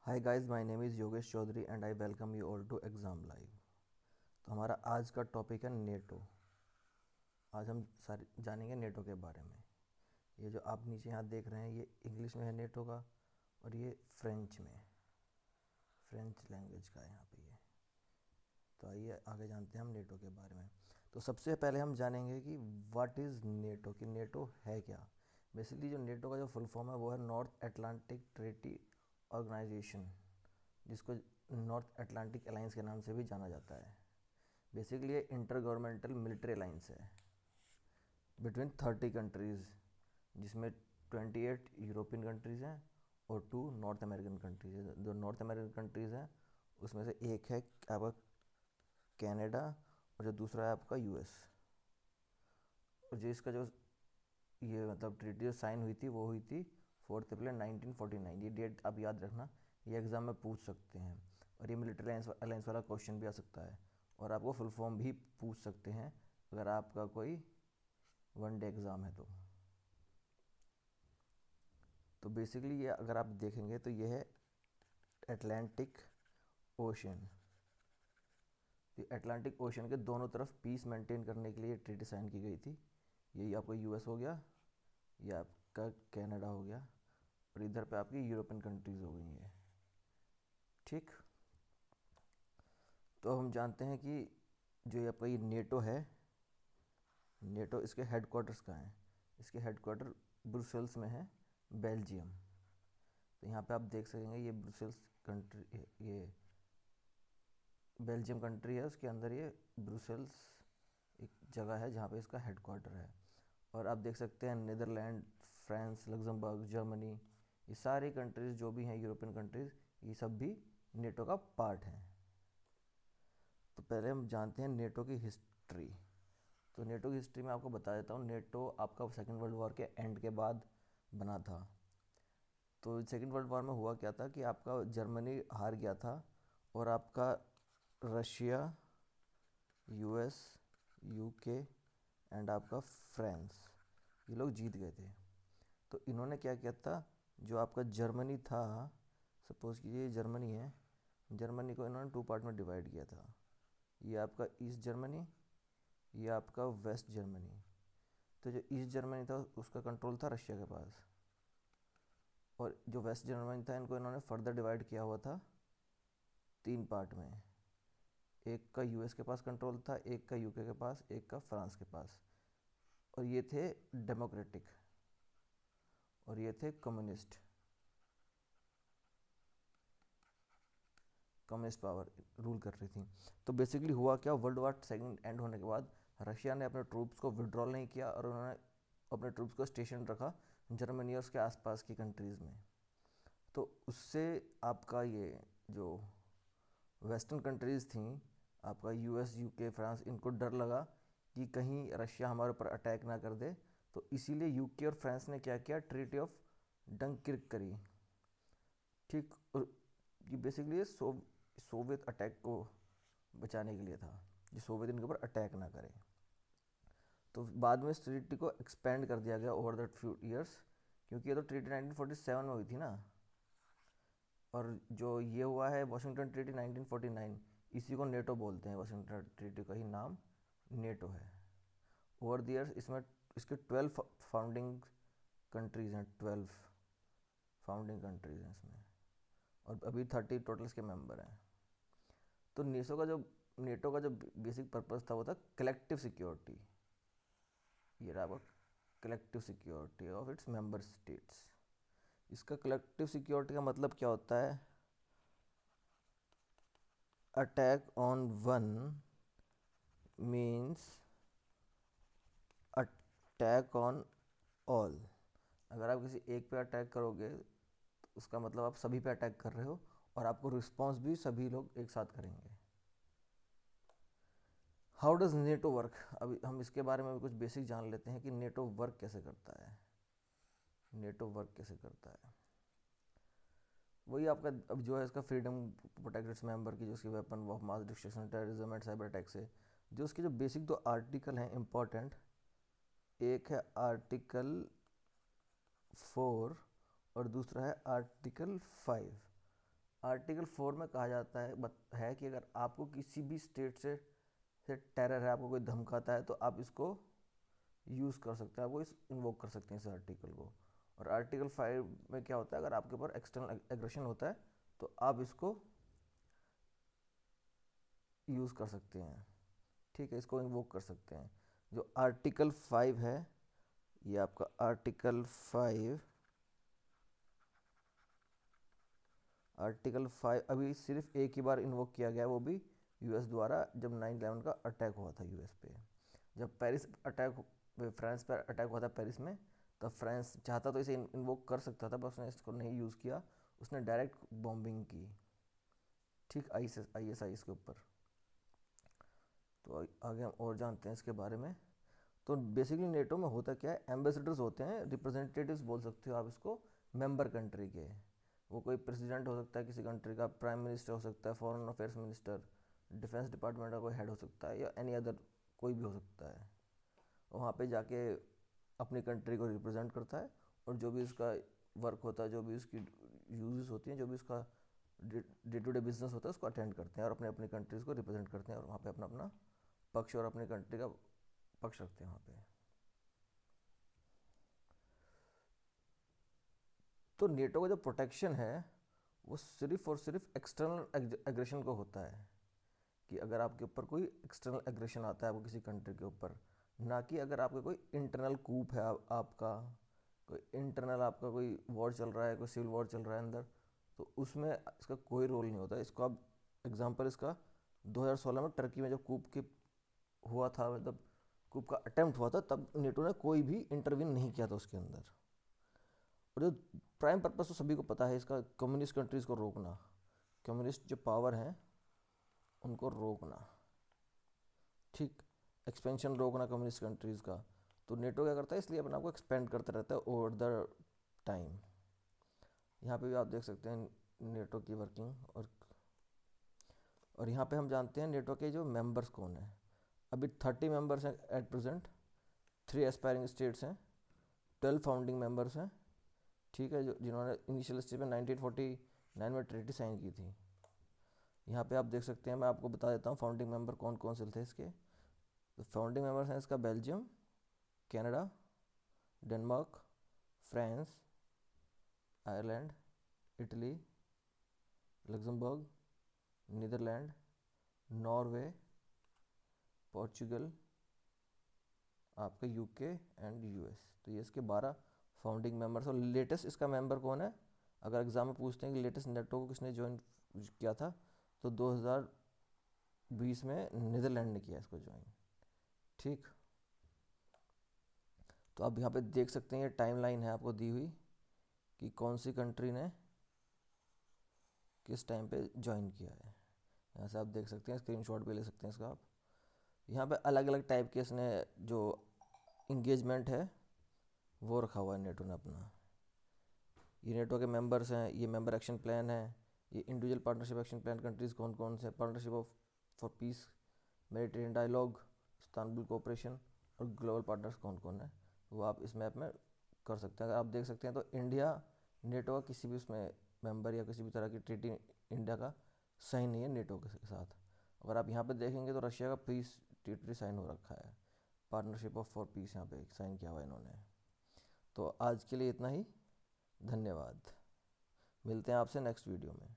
Hi guys, my name is Yogesh Chaudhary and I welcome you all to Exam Live. तो हमारा आज का topic है नेटो। आज हम सारे जानेंगे नेटो के बारे में। ये जो आप नीचे यहाँ देख रहे हैं ये इंग्लिश में है नेटो का, और ये फ्रेंच में, फ्रेंच लैंग्वेज का है यहाँ पे ये। तो आइए आगे जानते हैं हम नेटो के बारे में। तो सबसे पहले हम जानेंगे कि व्हाट इज़ नेटो, कि नेटो है क्या। बेसिकली जो नेटो का जो फुल फॉर्म है वो है नॉर्थ अटलांटिक ट्रीटी ऑर्गेनाइजेशन, जिसको नॉर्थ अटलांटिक अलायंस के नाम से भी जाना जाता है। बेसिकली ये इंटर गवर्नमेंटल मिलिट्री अलायंस है बिटवीन 30 कंट्रीज़, जिसमें 28 यूरोपियन कंट्रीज़ हैं और 2 नॉर्थ अमेरिकन कंट्रीज़ हैं। जो नॉर्थ अमेरिकन कंट्रीज़ हैं उसमें से एक है आपका कनाडा, और जो दूसरा है आपका यूएस। और जिसका जो ये मतलब ट्रीटी जो साइन हुई थी वो हुई थी 4 अप्रैल 1949। ये डेट आप याद रखना, ये एग्ज़ाम में पूछ सकते हैं। और ये मिलिट्री अलायंस वाला क्वेश्चन भी आ सकता है, और आपको फुल फॉर्म भी पूछ सकते हैं अगर आपका कोई वनडे एग्ज़ाम है तो बेसिकली ये अगर आप देखेंगे तो ये है अटलांटिक ओशन। तो अटलांटिक ओशन के दोनों तरफ पीस मेंटेन करने के लिए ट्रीटी साइन की गई थी। यही आपका यूएस हो गया, ये आपका कनाडा हो गया, और इधर पे आपकी यूरोपियन कंट्रीज़ हो गई हैं। ठीक, तो हम जानते हैं कि जो ये आपका ये नेटो है, नेटो इसके हेडक्वार्टर्स कहाँ हैं। इसके हेडक्वार्टर ब्रुसेल्स में है, बेल्जियम। तो यहाँ पे आप देख सकेंगे ये ब्रुसेल्स कंट्री, ये बेल्जियम कंट्री है, उसके अंदर ये ब्रुसेल्स एक जगह है जहाँ पे इसका हेडक्वार्टर है। और आप देख सकते हैं नीदरलैंड, फ्रांस, लग्जमबर्ग, जर्मनी, ये सारी कंट्रीज़ जो भी हैं यूरोपियन कंट्रीज़, ये सब भी नेटो का पार्ट हैं। तो पहले हम जानते हैं नेटो की हिस्ट्री। तो नेटो की हिस्ट्री में आपको बता देता हूँ। नेटो आपका सेकेंड वर्ल्ड वॉर के एंड के बाद बना था। तो सेकेंड वर्ल्ड वॉर में हुआ क्या था कि आपका जर्मनी हार गया था, और आपका रशिया, यूएस, यूके एंड आपका फ्रांस, ये लोग जीत गए थे। तो इन्होंने क्या किया था, जो आपका जर्मनी था, सपोज़ कीजिए ये जर्मनी है, जर्मनी को इन्होंने 2 पार्ट में डिवाइड किया था। ये आपका ईस्ट जर्मनी, ये आपका वेस्ट जर्मनी। तो जो ईस्ट जर्मनी था उसका कंट्रोल था रशिया के पास, और जो वेस्ट जर्मनी था इनको इन्होंने फर्दर डिवाइड किया हुआ था 3 पार्ट में। एक का यूएस के पास कंट्रोल था, एक का यूके के पास, एक का फ्रांस के पास। और ये थे डेमोक्रेटिक, और ये थे कम्युनिस्ट, कम्युनिस्ट पावर रूल कर रही थी। तो बेसिकली हुआ क्या, वर्ल्ड वार सेकेंड एंड होने के बाद रशिया ने अपने ट्रूप्स को विड्रॉल नहीं किया, और उन्होंने अपने ट्रूप्स को स्टेशन रखा जर्मनी और उसके आसपास की कंट्रीज़ में। तो उससे आपका ये जो वेस्टर्न कंट्रीज़ थी, आपका यूएस, यूके, फ्रांस, इनको डर लगा कि कहीं रशिया हमारे ऊपर अटैक ना कर दे। तो इसीलिए यूके और फ्रांस ने क्या किया, ट्रीटी ऑफ डंकिर्क करी। ठीक, और ये बेसिकली सोवियत अटैक को बचाने के लिए था, कि सोवियत इनके ऊपर अटैक ना करे। तो बाद में इस ट्रीटी को एक्सपेंड कर दिया गया ओवर द फ्यू ईयर्स, क्योंकि ये तो ट्रीटी 1947 में हुई थी ना, और जो ये हुआ है वाशिंगटन ट्रीटी 1949, इसी को नेटो बोलते हैं। वाशिंगटन ट्रीटी का ही नाम नेटो है। ओवर द ईयर्स इसमें इसके 12 फाउंडिंग कंट्रीज़ हैं, 12 फाउंडिंग कंट्रीज़ हैं इसमें, और अभी 30 टोटल इसके मेंबर हैं। तो नेटो का जो बेसिक पर्पस था वो था कलेक्टिव सिक्योरिटी। ये रहा collective security of its member states. इसका कलेक्टिव सिक्योरिटी का मतलब क्या होता है, attack on one means attack on all. अगर आप किसी एक पे अटैक करोगे तो उसका मतलब आप सभी पे अटैक कर रहे हो, और आपको रिस्पॉन्स भी सभी लोग एक साथ करेंगे। हाउ डज नेटो वर्क, अभी हम इसके बारे में भी कुछ बेसिक जान लेते हैं कि नेटो वर्क कैसे करता है। नेटो वर्क कैसे करता है, वही आपका अब जो है इसका फ्रीडम प्रोटेक्ट्स मेंबर की जो उसकी weapon of mass destruction, terrorism and cyber attack से, जो उसके जो बेसिक 2 आर्टिकल हैं इम्पॉर्टेंट, एक है आर्टिकल 4 और दूसरा है आर्टिकल 5। आर्टिकल 4 में कहा जाता है कि अगर आपको किसी भी स्टेट से टेरर है, आपको कोई धमकाता है, तो आप इसको यूज़ कर सकते हैं, आपको इस इन्वोक कर सकते हैं इस आर्टिकल को। और आर्टिकल 5 में क्या होता है, अगर आपके ऊपर एक्सटर्नल एग्रेशन होता है तो आप इसको यूज़ कर सकते हैं। ठीक है, इसको इन्वोक कर सकते हैं। जो आर्टिकल 5 है, ये आपका आर्टिकल 5 अभी सिर्फ एक ही बार इन्वोक किया गया है, वो भी यूएस द्वारा, जब 9/11 का अटैक हुआ था यूएस पे। जब फ्रांस पर अटैक हुआ था पेरिस में, तब फ्रांस चाहता तो इसे इन्वोक कर सकता था, पर उसने इसको नहीं यूज़ किया, उसने डायरेक्ट बॉम्बिंग की। ठीक, ISIS के ऊपर। तो आगे हम और जानते हैं इसके बारे में। तो बेसिकली नेटो में होता क्या है, एम्बेसडर्स होते हैं, रिप्रेजेंटेटिव्स बोल सकते हो आप इसको, मेंबर कंट्री के। वो कोई प्रेसिडेंट हो सकता है किसी कंट्री का, प्राइम मिनिस्टर हो सकता है, foreign affairs minister, defence department का कोई हेड हो सकता है, या एनी अदर कोई भी हो सकता है। वहाँ पे जाके अपनी कंट्री को रिप्रेजेंट करता है, और जो भी उसका वर्क होता है, जो भी उसकी यूजेस होती हैं, जो भी उसका डे टू डे बिजनेस होता है, उसको अटेंड करते हैं और अपने अपनी कंट्रीज़ को रिप्रेजेंट करते हैं, और वहाँ पे अपना अपना पक्ष और अपनी कंट्री का पक्ष रखते हैं वहाँ पे। तो नेटो का जो प्रोटेक्शन है, वो सिर्फ और सिर्फ एक्सटर्नल एग्रेशन को होता है, कि अगर आपके ऊपर कोई एक्सटर्नल एग्रेशन आता है वो किसी कंट्री के ऊपर, ना कि अगर आपका कोई इंटरनल कूप है, आपका कोई इंटरनल, आपका कोई वॉर चल रहा है, कोई सिविल वॉर चल रहा है अंदर, तो उसमें इसका कोई रोल नहीं होता। इसको आप एग्जांपल इसका 2016 में टर्की में जब कूप के हुआ था, मतलब कूप का अटेम्प्ट हुआ था, तब नेटो ने कोई भी इंटरवीन नहीं किया था उसके अंदर। और जो प्राइम पर्पस तो सभी को पता है इसका, कम्युनिस्ट कंट्रीज़ को रोकना, कम्युनिस्ट जो पावर हैं उनको रोकना। ठीक, एक्सपेंशन रोकना कम्युनिस्ट कंट्रीज़ का। तो नेटो क्या करता है, इसलिए अपने आप को एक्सपेंड करता रहता है ओवर द टाइम। यहाँ पे भी आप देख सकते हैं नेटो की वर्किंग। और यहाँ पे हम जानते हैं नेटो के जो मेंबर्स कौन हैं। अभी 30 मेंबर्स हैं एट प्रेजेंट, 3 एस्पायरिंग स्टेट्स हैं, 12 फाउंडिंग मेंबर्स हैं। ठीक है, जो जिन्होंने इनिशियल स्टेज में 1949 में ट्रीटी साइन की थी। यहाँ पे आप देख सकते हैं, मैं आपको बता देता हूँ फाउंडिंग मेंबर कौन कौन से थे इसके। तो फाउंडिंग मेंबर्स हैं इसका Belgium, Canada, Denmark, France, Ireland, Italy, Luxembourg, Netherlands, Norway, Portugal, आपका यूके एंड यूएस। तो ये इसके 12 फाउंडिंग मेंबर्स। और लेटेस्ट इसका मेंबर कौन है, अगर एग्जाम में पूछते हैं कि लेटेस्ट नेटो को किसने ज्वाइन किया था, तो 2020 में नीदरलैंड ने किया इसको ज्वाइन। ठीक, तो आप यहाँ पे देख सकते हैं, ये टाइमलाइन है आपको दी हुई कि कौन सी कंट्री ने किस टाइम पे ज्वाइन किया है। यहाँ से आप देख सकते हैं, स्क्रीनशॉट भी ले सकते हैं इसका आप। यहाँ पे अलग अलग टाइप के इसने जो इंगेजमेंट है वो रखा हुआ है नेटो ने अपना। ये नेटो के मेंबर्स हैं, ये मेंबर एक्शन प्लान है, ये individual partnership action plan, countries कौन कौन से, partnership of for peace, Mediterranean dialogue, Istanbul cooperation, और ग्लोबल पार्टनर्स कौन कौन है, वो आप इस मैप में कर सकते हैं। अगर आप देख सकते हैं तो इंडिया नेटो का किसी भी उसमें मेंबर या किसी भी तरह की ट्रीटी इंडिया का साइन नहीं है नेटो के साथ। अगर आप यहाँ पे देखेंगे तो रशिया का पीस ट्रीटी साइन हो रखा है, पार्टनरशिप ऑफ फॉर पीस यहाँ पे साइन किया हुआ है इन्होंने। तो आज के लिए इतना ही, धन्यवाद। मिलते हैं आपसे नेक्स्ट वीडियो में।